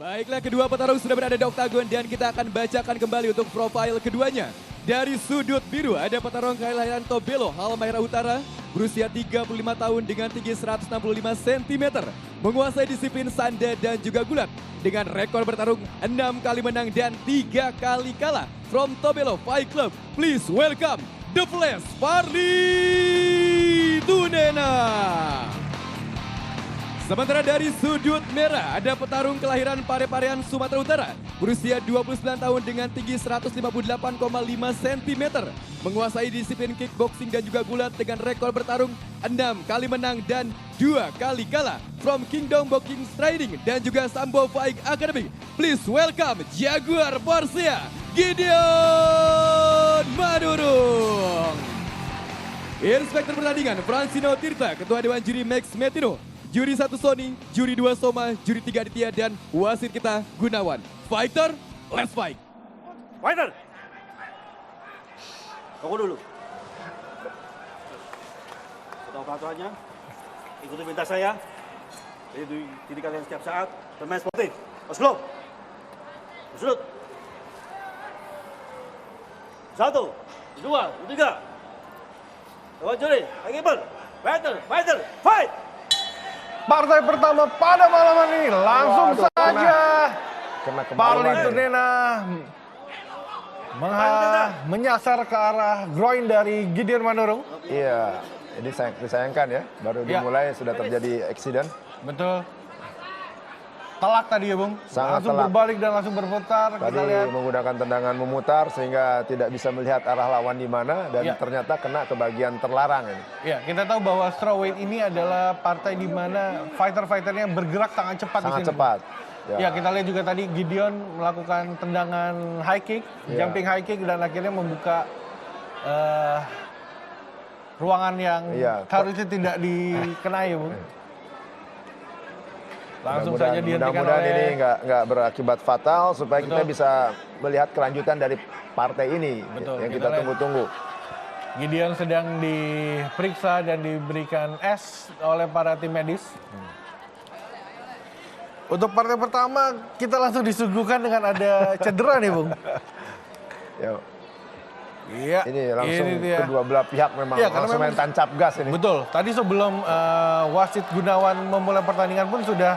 Baiklah, kedua petarung sudah berada di oktagon dan kita akan bacakan kembali untuk profil keduanya. Dari sudut biru ada petarung kelahiran Tobelo, Halmahera Utara, berusia 35 tahun dengan tinggi 165 cm, menguasai disiplin sanda dan juga gulat dengan rekor bertarung 6 kali menang dan 3 kali kalah. From Tobelo Fight Club, please welcome The Flash Fadly Tunena. Sementara dari sudut merah ada petarung kelahiran Pareparean, Sumatera Utara, berusia 29 tahun dengan tinggi 158,5 cm, menguasai disiplin kickboxing dan juga gulat dengan rekor bertarung 6 kali menang dan 2 kali kalah. From Kingdom Boxing Trading dan juga Sambo Fight Academy, please welcome Jaguar Borsia, Gideon Manurung. Inspektur pertandingan Francino Tirta, Ketua Dewan Juri Max Metino, Juri 1 Sony, Juri 2 Soma, Juri 3 Aditya, dan wasit kita Gunawan. Fighter, let's fight. Fighter! Tunggu dulu. Tahu peraturannya, ikuti perintah saya. Jadi kalian setiap saat bermain sportif. Oslo, sudut. 1, 2, 3. Dewan juri, Akibat, fighter, fight! Partai pertama pada malam ini langsung saja Fadly Tunena menyasar ke arah groin dari Gideon Manurung. Iya, ini disayangkan ya, baru dimulai sudah terjadi accident. Betul. Telak tadi ya Bung, Sangat langsung telak. berbalik dan langsung berputar. Tadi Kita lihat. menggunakan tendangan memutar sehingga tidak bisa melihat arah lawan di mana dan Ya. ternyata kena ke bagian terlarang ini. Ya, kita tahu bahwa strawweight ini adalah partai di mana fighter-fighternya bergerak sangat cepat di Sangat sini. cepat. Ya, kita lihat juga tadi Gideon melakukan tendangan high kick, Ya. jumping high kick dan akhirnya membuka ruangan yang Ya. harusnya tidak dikenai, Bung. Langsung saja dihentikan Mudah-mudahan oleh ini nggak berakibat fatal supaya kita Betul. bisa melihat kelanjutan dari partai ini Betul, yang kita kita lihat. tunggu-tunggu. Gideon sedang diperiksa dan diberikan es oleh para tim medis. Untuk partai pertama kita langsung disuguhkan dengan ada cedera nih, Bung. Ya, Iya. ini langsung dia. kedua belah pihak memang Iya, karena langsung main memang- tancap gas ini. Betul. Tadi sebelum wasit Gunawan memulai pertandingan pun sudah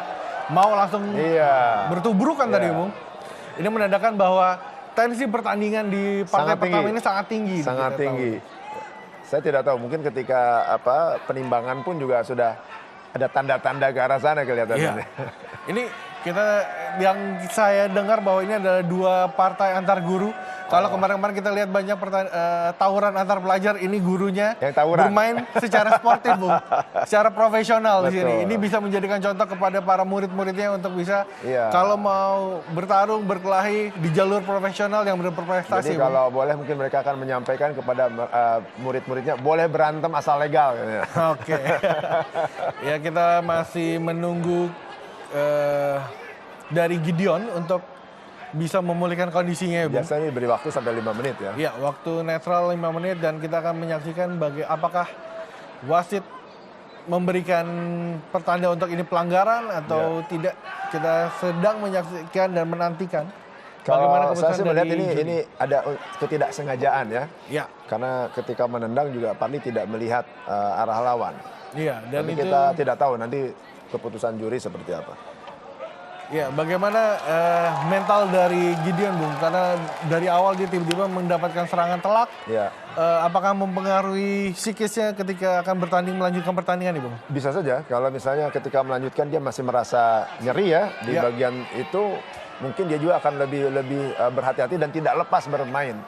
mau langsung Iya. bertubrukan Iya. tadi, Bung. Ini menandakan bahwa tensi pertandingan di partai Sangat pertama tinggi. ini sangat tinggi. Sangat kita tinggi. Saya tidak tahu, mungkin ketika penimbangan pun juga sudah ada tanda-tanda ke arah sana kelihatannya. Iya. Ini yang saya dengar bahwa ini adalah dua partai antar guru. Kalau kemarin-kemarin kita lihat banyak tawuran antar pelajar, ini gurunya Yang tawuran. bermain secara sportif, Bung. Secara profesional di sini. Betul. Ini bisa menjadikan contoh kepada para murid-muridnya untuk bisa Iya. kalau mau bertarung, berkelahi di jalur profesional yang berprestasi. Jadi Bung. kalau boleh mungkin mereka akan menyampaikan kepada murid-muridnya boleh berantem asal legal. Katanya. Oke. Ya, kita masih menunggu dari Gideon untuk bisa memulihkan kondisinya, ya, Bung. Biasanya diberi waktu sampai 5 menit ya. Ya, waktu netral 5 menit dan kita akan menyaksikan apakah wasit memberikan pertanda untuk ini pelanggaran atau tidak. Kita sedang menyaksikan dan menantikan. Kalau saya sih melihat dari juri. ini ada ketidaksengajaan ya. Ya, Karena ketika menendang juga Fadly tidak melihat arah lawan. iya, dan Tapi itu kita tidak tahu nanti keputusan juri seperti apa. ya bagaimana mental dari Gideon, Bung, karena dari awal dia tiba-tiba mendapatkan serangan telak. Ya, Apakah mempengaruhi psikisnya ketika akan melanjutkan pertandingan nih, Bung? bisa saja kalau misalnya ketika melanjutkan dia masih merasa nyeri ya di Ya. bagian itu, mungkin dia juga akan lebih berhati-hati dan tidak lepas bermain.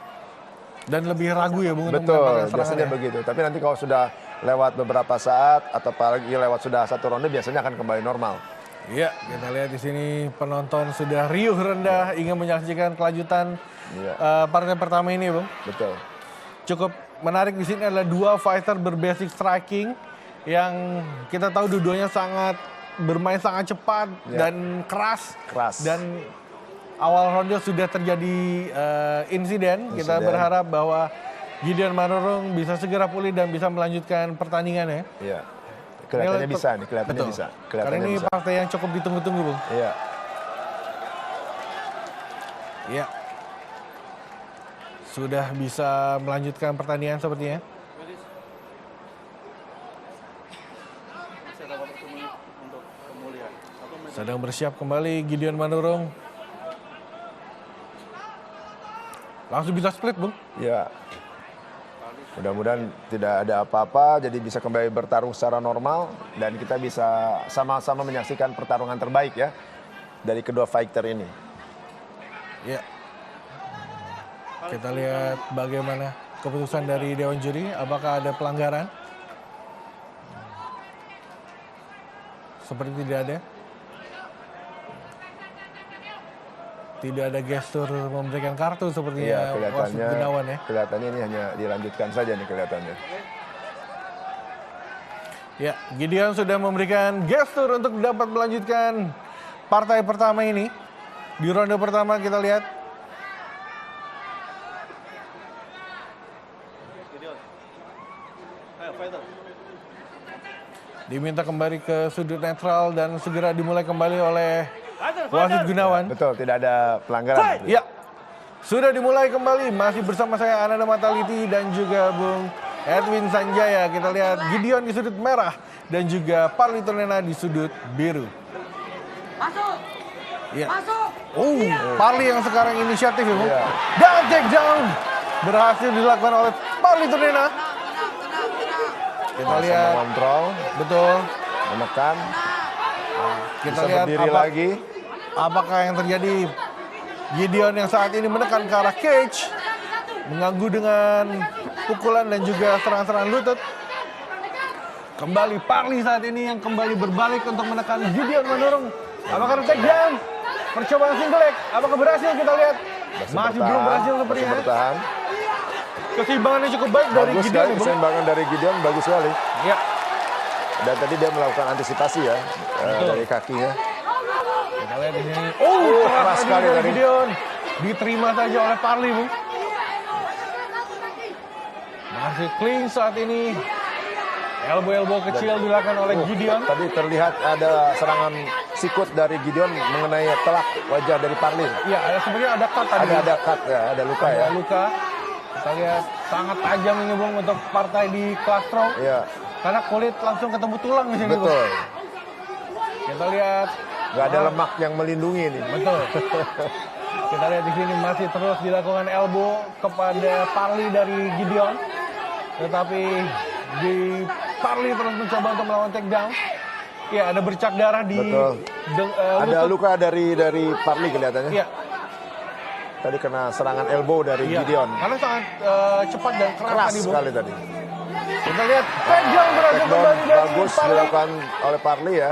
Dan lebih ragu ya, Bung, untuk Betul, mendapatkan serangan biasanya ya? begitu. Tapi nanti kalau sudah lewat beberapa saat atau apalagi lewat sudah 1 ronde biasanya akan kembali normal. Iya, kita lihat di sini penonton sudah riuh rendah ingin menyaksikan kelanjutan Iya. partai pertama ini, Bung. Betul. Cukup menarik di sini adalah dua fighter berbasic striking yang kita tahu dua-duanya bermain sangat cepat Ya. dan keras. Keras. Dan awal ronde sudah terjadi insiden. Kita berharap bahwa Gideon Manurung bisa segera pulih dan bisa melanjutkan pertandingannya. Iya. Kelihatannya bisa nih, kelihatannya Betul. bisa. Karena Kelihatannya ini bisa. partai yang cukup ditunggu-tunggu, Bung. Iya. Ya. Sudah bisa melanjutkan pertandingan sepertinya. Masih ada waktu menit untuk pemulihan. 1 menit. Sedang bersiap kembali Gideon Manurung. Langsung bisa split, Bung. Ya. Mudah-mudahan tidak ada apa-apa, jadi bisa kembali bertarung secara normal dan kita bisa sama-sama menyaksikan pertarungan terbaik ya dari kedua fighter ini. Ya. Kita lihat bagaimana keputusan dari Dewan Juri. Apakah ada pelanggaran? Seperti tidak ada. Tidak ada gestur memberikan kartu Iya, sepertinya wasit Gunawan ya. kelihatannya ini hanya dilanjutkan saja nih kelihatannya. Ya, Gideon sudah memberikan gestur untuk dapat melanjutkan partai pertama ini. Di ronde pertama kita lihat. Gideon. Ayo, fighter. Diminta kembali ke sudut netral dan segera dimulai kembali oleh Fighter, wasit fighter. Gunawan. Betul, tidak ada pelanggaran. Ya, sudah dimulai kembali. Masih bersama saya Ananda Mataliti dan juga Bung Edwin Sanjaya. Kita lihat Gideon di sudut merah dan juga Parli Tonena di sudut biru. Masuk. Ya. Masuk. Parli yang sekarang inisiatif ya, Bung. Iya. Dan take down berhasil dilakukan oleh Parli Tonena. Kita Masa lihat, mengontrol, betul. menekan, Kita bisa lihat berdiri lagi. apakah yang terjadi. Gideon yang saat ini menekan ke arah cage, mengganggu dengan pukulan dan juga serangan-serangan lutut. Kembali Parli saat ini yang kembali berbalik untuk menekan Gideon Manurung. Apakah ada takedown? Percobaan single leg, apakah berhasil? Kita lihat. Masih belum berhasil masih sepertinya. bertahan. Keseimbangannya cukup baik dari Bagus Gideon. sekali, ya, Bung. keseimbangan dari Gideon bagus sekali. Ya, Dan tadi dia melakukan antisipasi ya dari kakinya. kita lihat di sini. keras keras sekali dari tadi. Gideon. Diterima saja oleh Parli, Bung. Masih clean saat ini. Elbow kecil dilakukan oleh Gideon. Tadi terlihat ada serangan sikut dari Gideon mengenai telak wajah dari Parli. Ya, sebenarnya ada cut tadi. Ada cut ya, ada luka ya. Ada luka. Kita lihat sangat tajam ini, Bung, untuk partai di clustro. Iya, Karena kulit langsung ketemu tulang di sini, Bung. betul. Kita lihat. Nggak ada lemak yang melindungi ini. Betul. Kita lihat di sini masih terus dilakukan elbow kepada Parli dari Gideon. Tetapi di Parli terus mencoba untuk melawan takedown. Ya, ada bercak darah di Betul. Ada lutut. luka dari Parli kelihatannya. Iya, Tadi kena serangan elbow dari iya. Gideon. Karena sangat cepat dan keras, Keras tadi, Bung. sekali tadi. Kita lihat takedown berhasil Takedown kembali dari bagus Parli. dilakukan oleh Parli ya.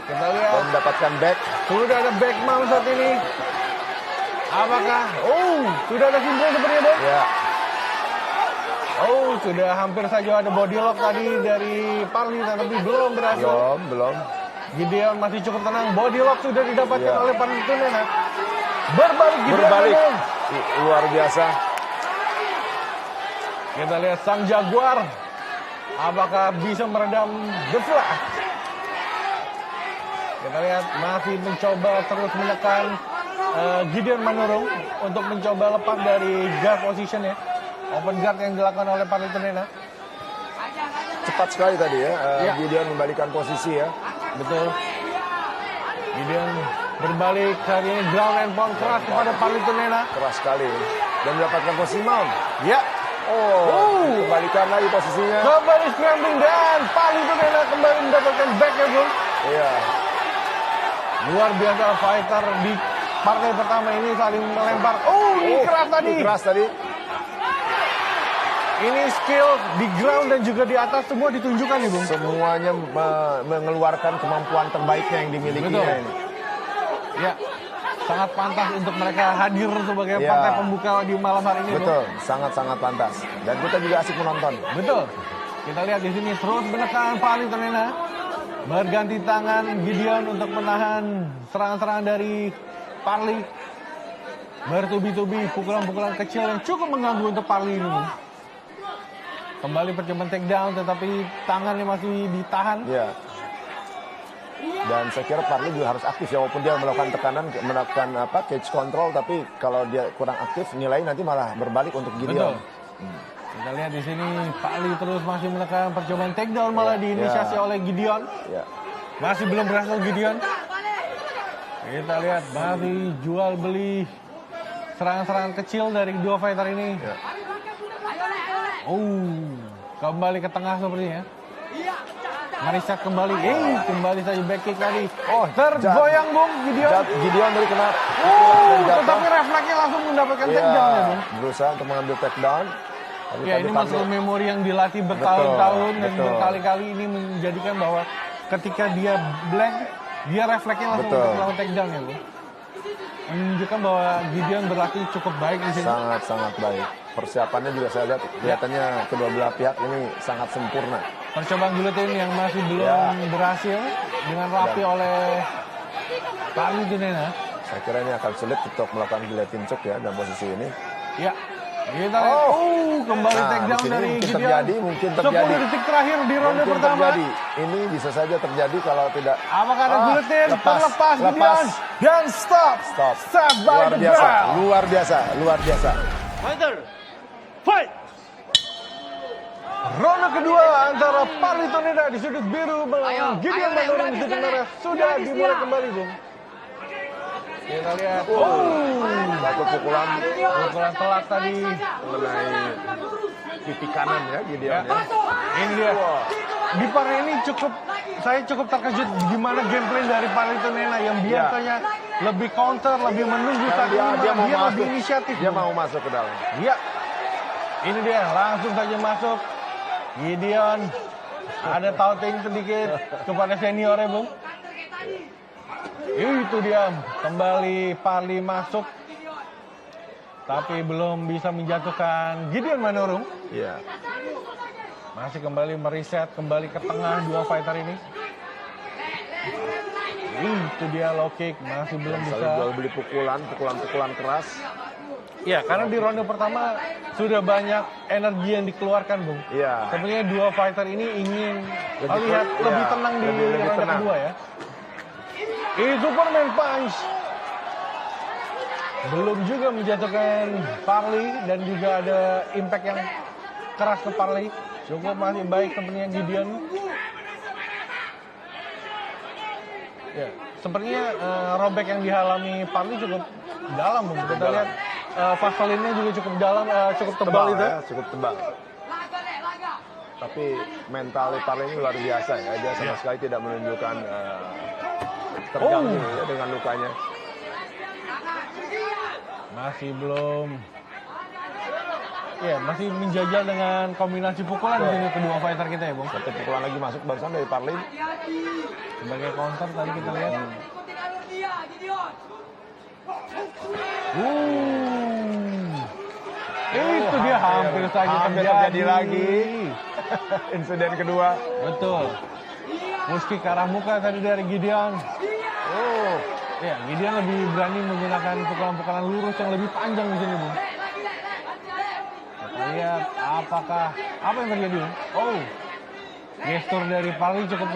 Kita lihat Dan mendapatkan back. sudah ada back mount saat ini. Apakah? Sudah ada simpul sepertinya, Bung. Ya, Sudah hampir saja ada body lock tadi dari Parli, tapi belum berhasil. belum. Gideon masih cukup tenang. Body lock sudah didapatkan Iya. oleh Parli Tonena. Berbalik Gideon. Berbalik. Manurung. Luar biasa. Kita lihat sang Jaguar. Apakah bisa meredam The Flash? Kita lihat masih mencoba terus menekan Gideon Manurung untuk mencoba lepas dari guard position ya. Open guard yang dilakukan oleh Parli Tonena. Cepat sekali tadi ya. Ya. Gideon membalikan posisi ya. Betul. Gideon berbalik hari ini ground and pound keras kepada Parli Tonena. Keras sekali. Dan mendapatkan posisi mount. Ya. Kembalikan lagi posisinya. Kembali scrambling dan Parli Tonena kembali mendapatkan back ya, Bung. Iya. Luar biasa fighter di partai pertama ini saling melempar. Ini keras tadi. Keras tadi. Ini skill di ground dan juga di atas semua ditunjukkan nih, Bung. Semuanya mengeluarkan kemampuan terbaiknya yang dimilikinya Betul. ini. Ya, sangat pantas untuk mereka hadir sebagai Ya. partai pembuka di malam hari ini, Bung. Betul, sangat-sangat pantas. Dan kita juga asik menonton. Betul. Kita lihat di sini terus menekan Parli Tonena. Berganti tangan Gideon untuk menahan serangan-serangan dari Parli. Bertubi-tubi pukulan-pukulan kecil yang cukup mengganggu untuk Parli ini. Kembali percobaan takedown tetapi tangannya masih ditahan. Ya. Dan saya kira Parli juga harus aktif ya, walaupun dia melakukan tekanan, melakukan cage control, tapi kalau dia kurang aktif nilai nanti malah berbalik untuk Gideon. Betul. Kita lihat di sini Parli terus masih menekan percobaan takedown malah diinisiasi oleh Gideon. Ya. Masih belum berhasil Gideon. Kita lihat masih jual beli serangan-serangan kecil dari kedua fighter ini. Ya. Kembali ke tengah sepertinya. Marisak kembali, kembali saja back kick tadi. Tergoyang Bung Gideon. Gideon dari kena. Tetapi refleksnya langsung mendapatkan takedown ya Bung. Berusaha untuk mengambil takedown. Ya ini muscle memory yang dilatih bertahun-tahun dan berkali-kali ini menjadikan bahwa ketika dia blank, dia refleksnya langsung untuk melakukan takedown ya Bung. Menunjukkan bahwa Gideon berlatih cukup baik di sini. Sangat baik. Persiapannya juga saya lihat kelihatannya kedua belah pihak ini sangat sempurna. Percobaan guillotine yang masih belum berhasil dengan rapi oleh Parli Tunena. Saya kira ini akan sulit untuk melakukan guillotine choke ya dalam posisi ini. Ya. Kita lihat, kembali takedown dari Gideon. Mungkin terjadi. 10 detik terakhir di ronde pertama. Terjadi. Ini bisa saja terjadi kalau tidak. Apakah ada guillotine? Terlepas Gideon. Dan stop. Stop by the bell. Luar biasa. Fighter, fight! Ronde kedua antara Parli Tunena di sudut biru melawan Gideon Manurung di sudut merah sudah dimulai kembali, Bung. Kita lihat. Satu pukulan Telat tadi mengenai pipi kanan ya Gideon ya. Ini dia. Di part ini saya cukup terkejut gimana gameplay dari Parli Tunena yang biasanya lebih counter, lebih menunggu saat dia lebih inisiatif. Dia mau masuk ke dalam. Iya. Ini dia, langsung saja masuk. Gideon ada taunting sedikit kepada seniornya, Bung. Itu dia, kembali Parli masuk. Tapi belum bisa menjatuhkan Gideon Manurung. Iya. Masih kembali mereset, kembali ke tengah dua fighter ini. Itu dia low kick, masih belum bisa. Jual beli pukulan keras. Ya, karena di ronde pertama sudah banyak energi yang dikeluarkan, Bung. Iya. Sebenarnya dua fighter ini ingin lihat lebih tenang di ronde kedua ya. Ini Superman Punch. Belum juga menjatuhkan Parli dan juga ada impact yang keras ke Parli. Cukup masih baik sepertinya Gideon. Ya, sepertinya robek yang dialami Parli cukup dalam, Bung. Kita lihat vaselinnya juga cukup dalam, cukup tebal itu. Ya, cukup tebal. Tapi mental Parli ini luar biasa ya. Dia sama sekali tidak menunjukkan terganggu ya dengan lukanya. Masih belum. Ya, masih menjajal dengan kombinasi pukulan di sini kedua fighter kita ya, Bung. Satu pukulan lagi masuk barusan dari Parli. Sebagai counter tadi kita lihat. Itu dia hampir saja terjadi lagi. Insiden kedua. Betul. Muski ke arah muka tadi dari Gideon. Ya, Gideon lebih berani menggunakan pukulan-pukulan lurus yang lebih panjang di sini, Bung. Kita lihat apa yang terjadi. Gestur dari Parli cukup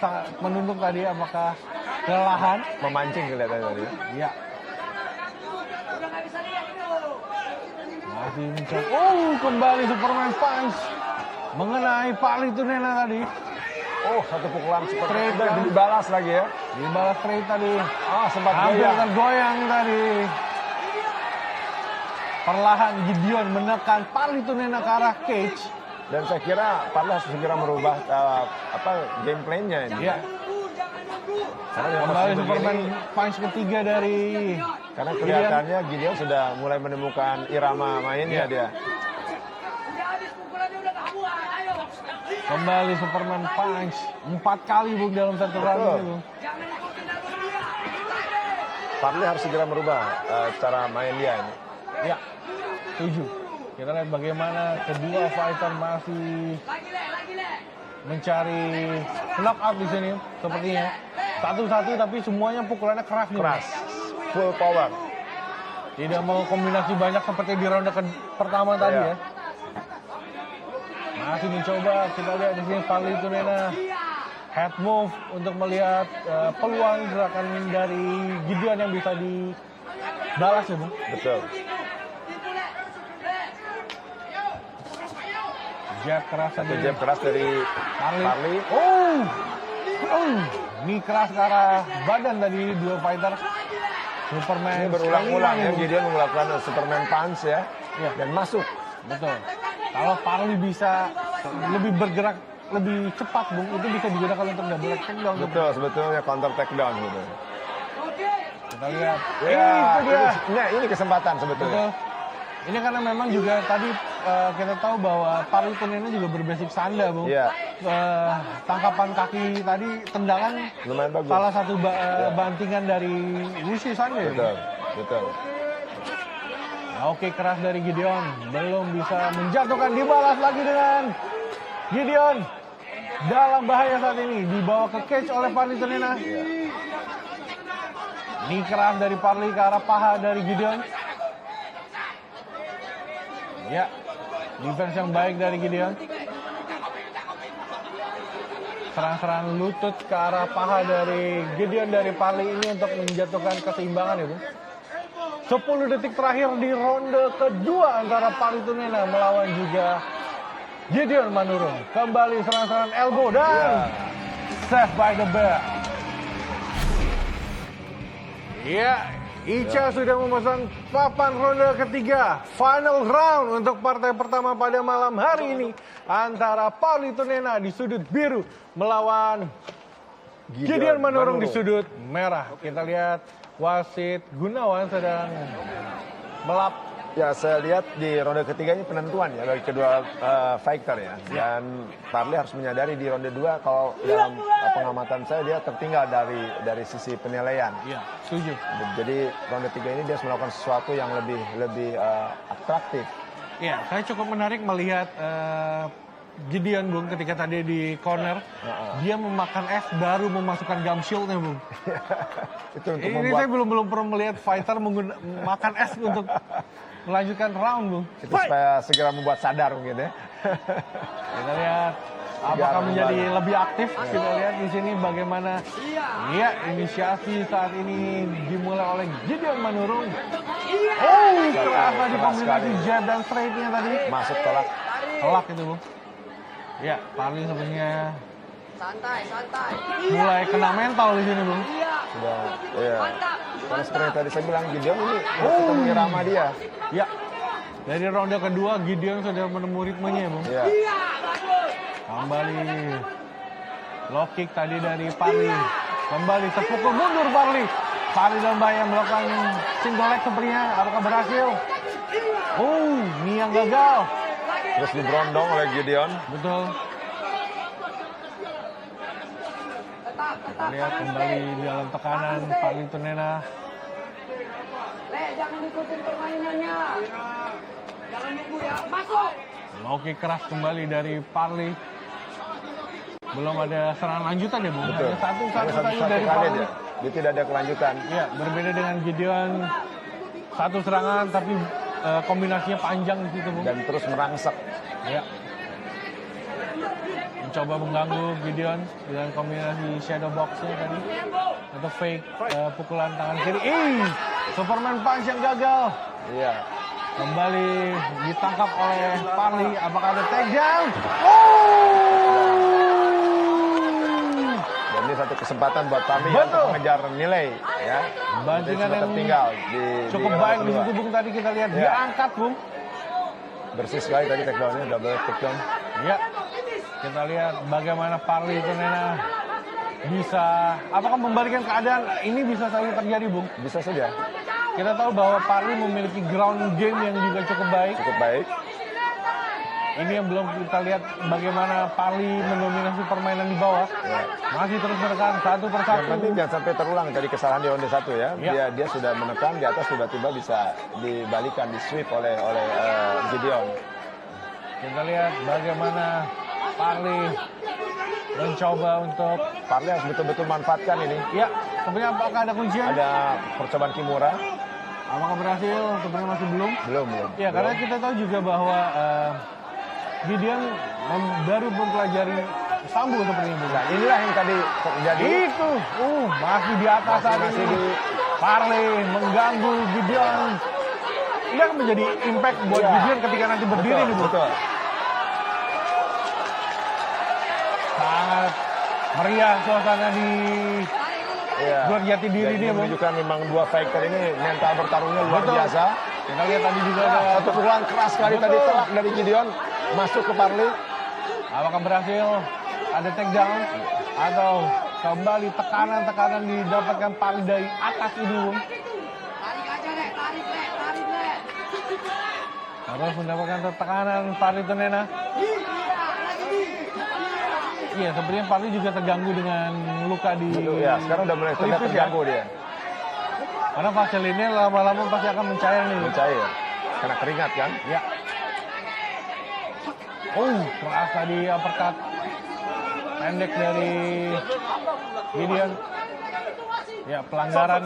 sangat menunduk tadi. Apakah kelelahan? Memancing kelihatannya tadi. Iya. Masih mencoba. Kembali Superman Punch mengenai Parli Tunena tadi. Satu pukulan Straight seperti dibalas lagi ya. Dibalas straight tadi. Sempat Hampir goyang. tergoyang tadi. Perlahan Gideon menekan Parli Tunena ke arah cage. Dan saya kira Parli harus segera merubah gameplaynya ini. Iya. Karena dengan Kembali posisi Superman begini, Punch ketiga dari karena kelihatannya Gideon sudah mulai menemukan irama mainnya dia. Kembali Superman Punch 4 kali, Bung, dalam satu round ini, Bung. Parli harus segera merubah cara main dia ini. Ya, setuju. Kita lihat bagaimana kedua fighter masih mencari knock out di sini sepertinya. Satu-satu tapi semuanya pukulannya keras nih. Keras, full power. Tidak mau kombinasi banyak seperti di ronde pertama tadi ya. Masih mencoba, kita lihat di sini Parli Tunena head move untuk melihat peluang gerakan dari Gideon yang bisa dibalas ya, Bung. Betul. Jab keras Satu tadi. jab keras dari Parli. Ini keras ke arah badan tadi dua fighter. Superman. Ini berulang-ulang ya, Bung. Gideon melakukan Superman punch ya. Iya. Dan masuk. Betul. Kalau Parli bisa lebih bergerak lebih cepat, Bung, itu bisa digunakan untuk double leg takedown. Betul, sebetulnya counter takedown gitu. Kita lihat. Ya, Itu dia. ini kesempatan sebetulnya. Betul. Ini karena memang juga tadi kita tahu bahwa Parli Tunena juga berbasic sanda, Bung. Iya. Tangkapan kaki tadi, tendangan Lumayan bagus. salah satu bantingan dari Wushi Sanda. Ya, Bung? Betul, betul. Nah, oke, keras dari Gideon, belum bisa menjatuhkan, dibalas lagi dengan Gideon. Dalam bahaya saat ini, dibawa ke cage oleh Parli Tunena. Ini keras dari Parli ke arah paha dari Gideon. Ya, defense yang baik dari Gideon. Serang-serang lutut ke arah paha dari Gideon dari Parli ini untuk menjatuhkan keseimbangan ya, Bung. 10 detik terakhir di ronde kedua antara Parli Tunena melawan juga Gideon Manurung. Kembali serang-serang elbow dan save by the bell. Ya, Icha sudah memasang papan ronde ketiga. Final round untuk partai pertama pada malam hari ini antara Parli Tunena di sudut biru melawan Gideon Manurung di sudut merah. Kita lihat wasit Gunawan sedang melap. Ya, saya lihat di ronde ketiga ini penentuan ya bagi kedua fighter ya. Dan Parli harus menyadari di ronde 2 kalau dalam pengamatan saya dia tertinggal dari sisi penilaian. Iya, setuju. Jadi ronde 3 ini dia harus melakukan sesuatu yang lebih atraktif. Iya, saya cukup menarik melihat Gideon, Bung, ketika tadi di corner, dia memakan es baru memasukkan gum shield-nya, Bung. Itu untuk Ini membuat saya belum pernah melihat fighter makan es untuk melanjutkan round, Bung. itu supaya segera membuat sadar mungkin ya. Kita lihat apakah menjadi lebih aktif. Kita lihat di sini bagaimana inisiasi saat ini dimulai oleh Gideon Manurung. Keras tadi kombinasi jab dan straight-nya tadi. Masuk tolak. Telak itu, Bung. Ya, Parli sepertinya Santai. mulai kena mental di sini, Bung. Sudah, ya. Karena seperti tadi saya bilang Gideon ini ketemu irama dia. Ya, dari ronde kedua Gideon sudah menemu ritmenya, Bung. Ya. Kembali low kick tadi dari Parli. Kembali terpukul mundur Parli. Parli dalam bahaya melakukan single leg sepertinya. Apakah berhasil? Ini yang gagal. Terus diberondong oleh Gideon. Betul. Kita lihat kembali di dalam tekanan Parli Tunena. Jangan ikutin permainannya. Jangan nunggu ya. Masuk. Low kick keras kembali dari Parli. Belum ada serangan lanjutan ya, Bung. Betul. Hanya satu Hanya saja satu dari kali Parli. dia tidak ada kelanjutan. Ya, berbeda dengan Gideon. Satu serangan tapi kombinasinya panjang di situ, Bung. Dan terus merangsek. Ya. Mencoba mengganggu Gideon dengan kombinasi shadow box-nya tadi. Atau fake pukulan tangan kiri. Superman punch yang gagal. Iya. Kembali ditangkap oleh Parli. Apakah ada takedown? Dan ini satu kesempatan buat Parli Betul. untuk mengejar nilai ya. Bantingan Dia sudah yang tertinggal cukup ronde baik di kedua. situ, Bung. Tadi kita lihat Ya. dia angkat, Bung. Bersih sekali tadi takedown-nya, double takedown. Ya. Kita lihat bagaimana Parli Tunena bisa apakah membalikan keadaan ini bisa saja terjadi, Bung. Bisa saja, Kita tahu bahwa Parli memiliki ground game yang juga cukup baik. cukup baik. Ini yang belum kita lihat bagaimana Parli mendominasi permainan di bawah. Masih terus menekan satu Yang persatu. penting jangan sampai terulang tadi kesalahan di ronde 1 ya. Ya. Dia sudah menekan di atas, tiba-tiba bisa dibalikan, di sweep oleh Gideon. Kita lihat bagaimana Parli mencoba untuk Parli harus betul-betul manfaatkan ini. ya sebenarnya apakah ada kuncian? Ada percobaan Kimura? Apakah berhasil? Sebenarnya masih belum. Belum. Ya, karena kita tahu juga bahwa Gideon baru mempelajari sambung sepertinya. Bu. Nah, inilah yang tadi terjadi. Itu, masih di atas saat Masih ini. di Parley mengganggu Gideon. Ini akan menjadi impact buat Iya. Gideon ketika nanti berdiri nih, Bu. Betul. Sangat meriah suasana di Iya. Gor Jati Diri Dan ini, ini Bu. menunjukkan memang dua fighter ini mental bertarungnya luar Betul. biasa. Kita lihat tadi juga ada Satu pukulan keras sekali Betul. tadi telak dari Gideon masuk ke Parley. apakah berhasil ada takedown atau kembali tekanan-tekanan didapatkan Parley dari atas ini, Bu. Tarik aja, Le. Tarik, Le. Tarik, Le. Harus mendapatkan tekanan Parley Tunena. Iya, sepertinya Parley juga terganggu dengan luka di Ya, sekarang udah mulai terlihat pelipis ya. terganggu dia. Karena vaseline lama-lama pasti akan mencair nih. Mencair. Kena keringat kan? Ya. Keras tadi uppercut. Pendek dari Gideon. Ya, pelanggaran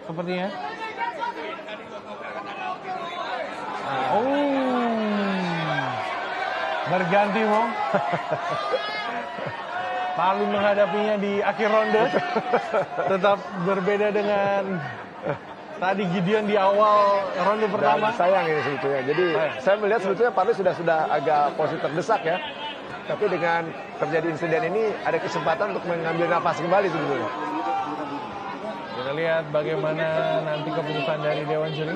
sepertinya. Berganti, Bung. Parley menghadapinya di akhir ronde. Tetap berbeda dengan tadi Gideon di awal ronde pertama. Dan sayang ini sebetulnya. Jadi saya melihat sebetulnya Parley sudah agak posisi terdesak ya. Tapi dengan terjadi insiden ini ada kesempatan untuk mengambil nafas kembali sebetulnya. Kita lihat bagaimana nanti keputusan dari Dewan Juri.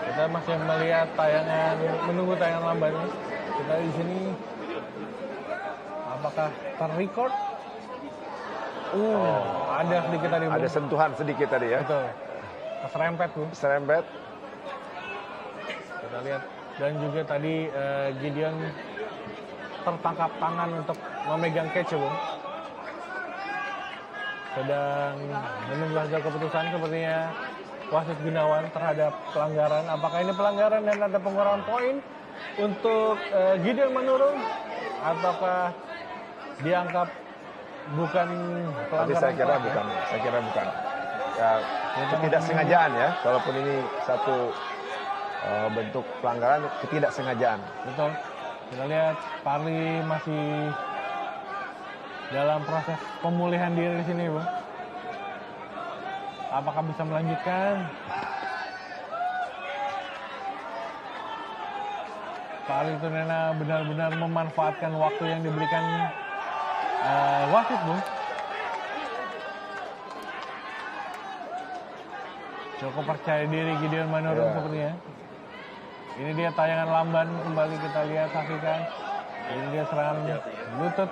Kita masih melihat tayangan, menunggu tayangan lambannya. Kita di sini, apakah terrecord? Ada sedikit tadi. Ada sentuhan sedikit tadi ya. Betul. Keserempet, Bu. Serempet. Kita lihat. Dan juga tadi Gideon tertangkap tangan untuk memegang catch, Bu. Sedang menunggu hasil keputusan sepertinya wasit Gunawan terhadap pelanggaran. Apakah ini pelanggaran dan ada pengurangan poin untuk Gideon menurun? Ataukah dianggap bukan pelanggaran? Tapi saya kira keras, bukan. ya? Saya kira bukan. Ya, ketidaksengajaan ya. Kalaupun ini satu bentuk pelanggaran, ketidaksengajaan. Betul. Kita lihat Parley masih dalam proses pemulihan diri di sini, Bu. Apakah bisa melanjutkan? Parley Tunena benar-benar memanfaatkan waktu yang diberikan wasit, Bu. Cukup percaya diri Gideon Manurung sepertinya. Ini dia tayangan lamban, kembali kita lihat, saksikan. Ini dia serangan lutut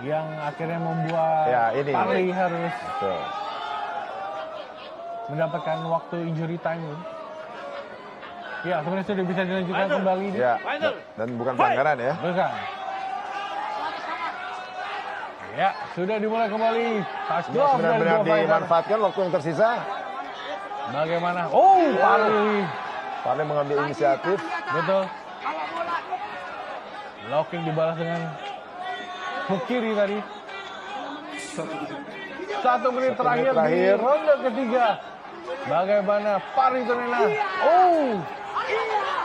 yang akhirnya membuat Parley harus mendapatkan waktu injury time. Ya, sebenarnya sudah bisa dilanjutkan kembali. Ya, dan bukan pelanggaran ya. Bukan. Ya, sudah dimulai kembali. Sudah benar-benar dimanfaatkan waktu yang tersisa. Bagaimana? Parley mengambil inisiatif. Betul. Locking dibalas dengan hook kiri tadi. 1 menit terakhir di ronde ketiga. Bagaimana Parley Tunena?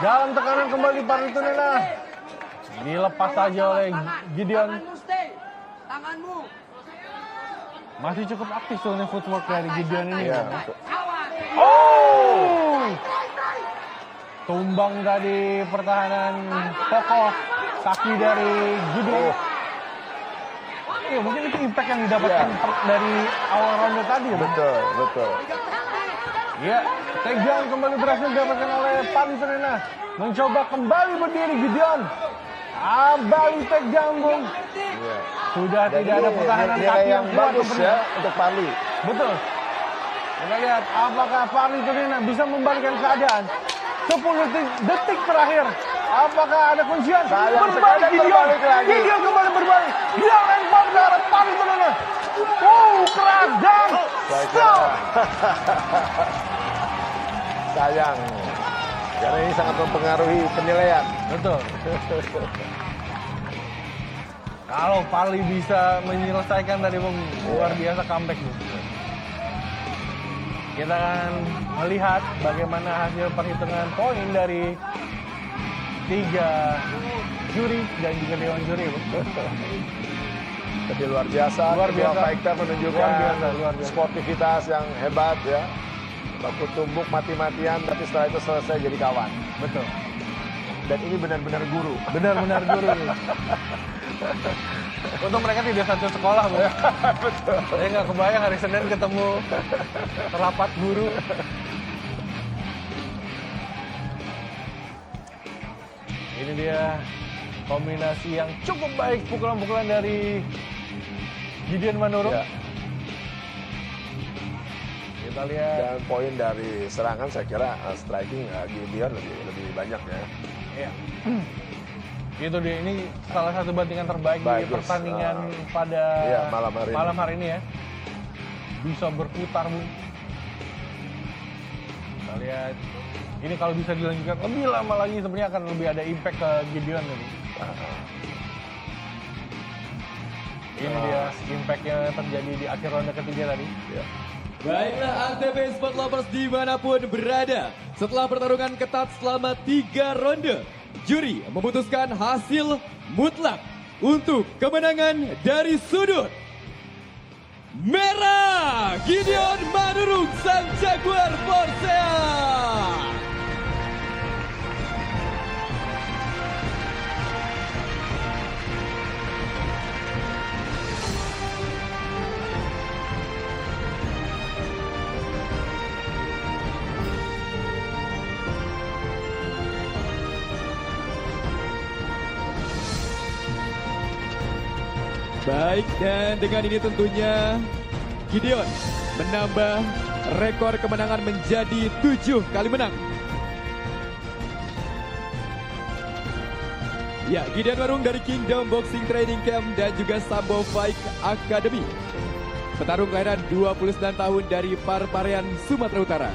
Dalam tekanan kembali Parley Tunena. Dilepas saja oleh Gideon. Tanganmu. Masih cukup aktif soalnya footwork dari Gideon ini. Ya. Tumbang tadi pertahanan kokoh kaki dari Gideon. Iya, mungkin itu impact yang didapatkan dari awal ronde tadi. Betul. Iya, takedown kembali berhasil didapatkan oleh Parley Tunena. Mencoba kembali berdiri Gideon. Bali takedown, Bung. Iya. Sudah tidak ada pertahanan nilai kaki yang yang kuat bagus ya untuk Parley. Betul. Kita lihat apakah Parley Tunena bisa membalikkan keadaan. 10 detik terakhir. Apakah ada kuncian? Berbalik Gideon. Gideon kembali berbalik. Dia lempar ke arah Parley Tunena. Keras dan stop. Sayang. Karena ini sangat mempengaruhi penilaian. Betul. Kalau Parley bisa menyelesaikan tadi, Bung, luar biasa comeback, Bung. Kita akan melihat bagaimana hasil perhitungan poin dari 3 juri dan juga dewan juri. Tapi luar biasa, Luar kedua biasa. fighter menunjukkan Luar biasa. sportivitas yang hebat ya. Baku tumbuk mati-matian, tapi setelah itu selesai jadi kawan. Betul. Dan ini benar-benar guru. Benar-benar guru. Untuk mereka tidak satu sekolah, Bu. Betul. Saya nggak kebayang hari Senin ketemu rapat guru. Ini dia kombinasi yang cukup baik, pukulan-pukulan dari Gideon Manurung. Ya. Kita lihat. Dan poin dari serangan saya kira striking Gideon lebih banyak ya. Iya. Itu dia, ini salah satu bantingan terbaik di Bagus. pertandingan pada Iya, malam hari ini. ya. Bisa berputar, Bu. Kita lihat. Ini kalau bisa dilanjutkan lebih lama lagi sebenarnya akan lebih ada impact ke Gideon ini. Ini dia impact yang terjadi di akhir ronde ketiga tadi. Ya. Baiklah Antv Sport Lovers dimanapun berada. Setelah pertarungan ketat selama 3 ronde, juri memutuskan hasil mutlak untuk kemenangan dari sudut merah, Gideon Manurung sang Jaguar Forsea. Baik, dan dengan ini tentunya Gideon menambah rekor kemenangan menjadi 7 kali menang. Ya, Gideon Manurung dari Kingdom Boxing Training Camp dan juga Sambo Fight Academy. Petarung kelahiran 29 tahun dari Parparean, Sumatera Utara.